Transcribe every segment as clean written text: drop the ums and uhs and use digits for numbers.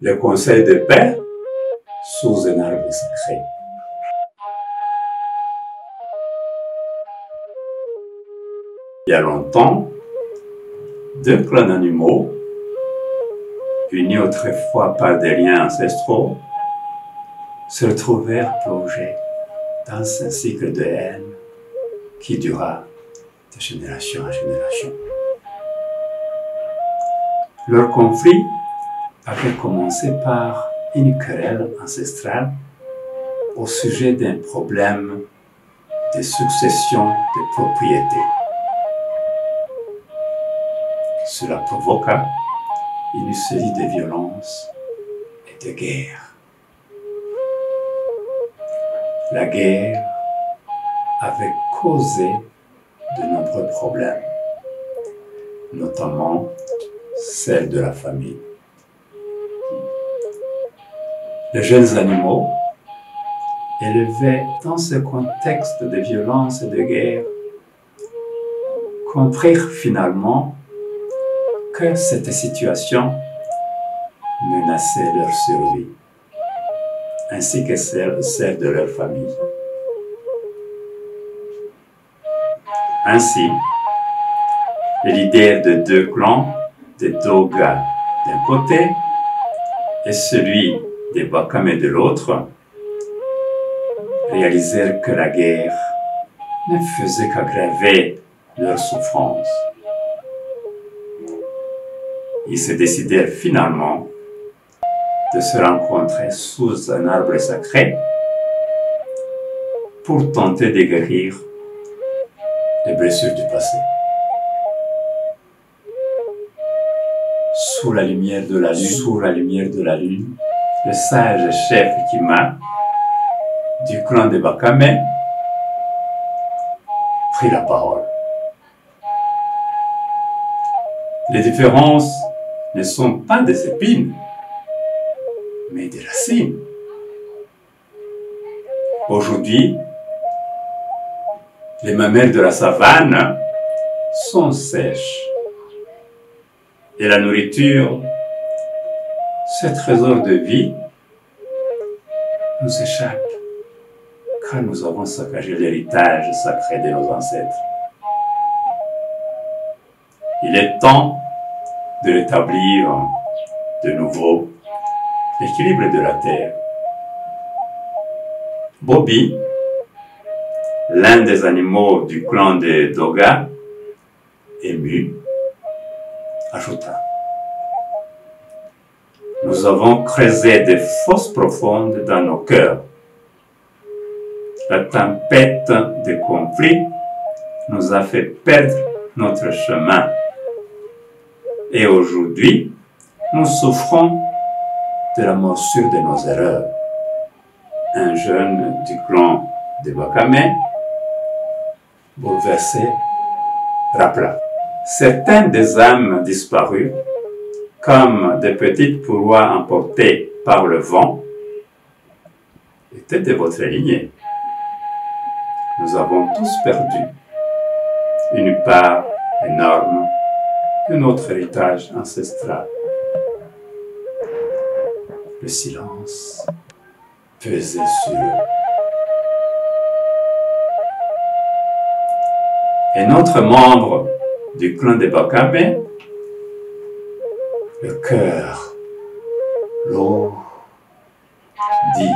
le conseil de paix sous un arbre sacré. Il y a longtemps, deux clans d'animaux, unis autrefois par des liens ancestraux, se retrouvèrent plongés dans un cycle de haine qui dura de génération en génération. Leur conflit avait commencé par une querelle ancestrale au sujet d'un problème de succession de propriété. Cela provoqua une série de violences et de guerres. La guerre avait causé de nombreux problèmes, notamment celle de la famille. Les jeunes animaux, élevés dans ce contexte de violence et de guerre, comprirent finalement que cette situation menaçait leur survie, ainsi que celle de leur famille. Ainsi, les leaders de deux clans, des Doga d'un côté et celui des Bakame de l'autre, réalisèrent que la guerre ne faisait qu'aggraver leur souffrance. Ils se décidèrent finalement de se rencontrer sous un arbre sacré pour tenter de guérir les blessures du passé. Sous la lumière de la lune, le sage chef Kima du clan de Bakame prit la parole. Les différences ne sont pas des épines, mais des racines. Aujourd'hui, les mamelles de la savane sont sèches et la nourriture, ce trésor de vie, nous échappe car nous avons saccagé l'héritage sacré de nos ancêtres. Il est temps de rétablir de nouveau l'équilibre de la terre. Bobby, l'un des animaux du clan des Doga, ému, ajouta: nous avons creusé des fosses profondes dans nos cœurs. La tempête des conflits nous a fait perdre notre chemin. Et aujourd'hui, nous souffrons de la morsure de nos erreurs. Un jeune du clan de Bakame, bouleversé, rappela: certaines des âmes disparues, comme des petites pouloirs emportées par le vent, étaient de votre lignée. Nous avons tous perdu une part énorme de notre héritage ancestral. Le silence pesait sur eux. Un autre membre du clan de Bakame, le cœur lourd, dit: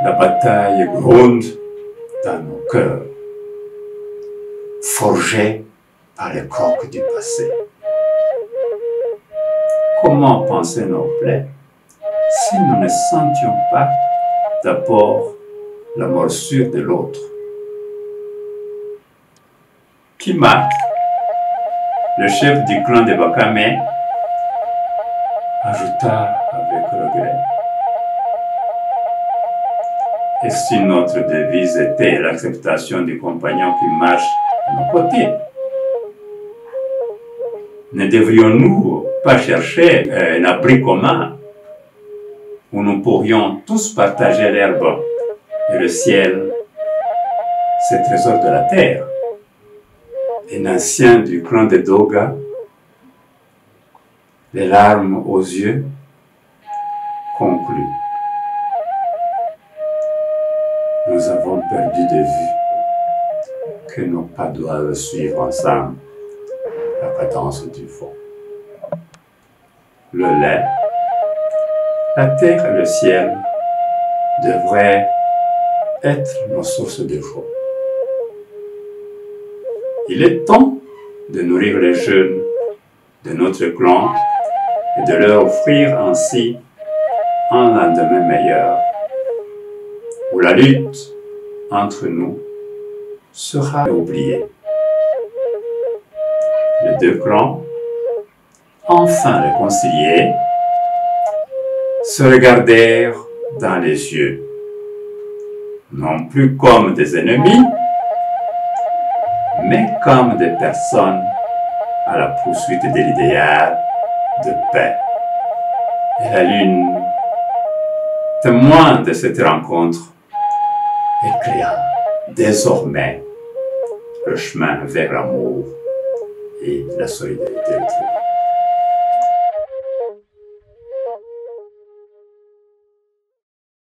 la bataille gronde dans nos cœurs, forgée par les coques du passé. Comment penser nos plaies si nous ne sentions pas d'abord la morsure de l'autre? Kima, le chef du clan de Bakame, ajouta avec regret: et si notre devise était l'acceptation du compagnon qui marche à nos côtés, ne devrions-nous pas chercher un abri commun où nous pourrions tous partager l'herbe et le ciel, ces trésors de la terre? Un ancien du clan de Doga les larmes aux yeux, conclut. Nous avons perdu de vue que nos pas doivent suivre ensemble la cadence du vent. Le lait, la terre et le ciel devraient être nos sources de joie. Il est temps de nourrir les jeunes de notre clan et de leur offrir ainsi un lendemain meilleur, où la lutte entre nous sera oubliée. Les deux clans, enfin réconciliés, se regardèrent dans les yeux, non plus comme des ennemis, mais comme des personnes à la poursuite de l'idéal de paix. Et la lune, témoin de cette rencontre, éclaire désormais le chemin vers l'amour et la solidarité.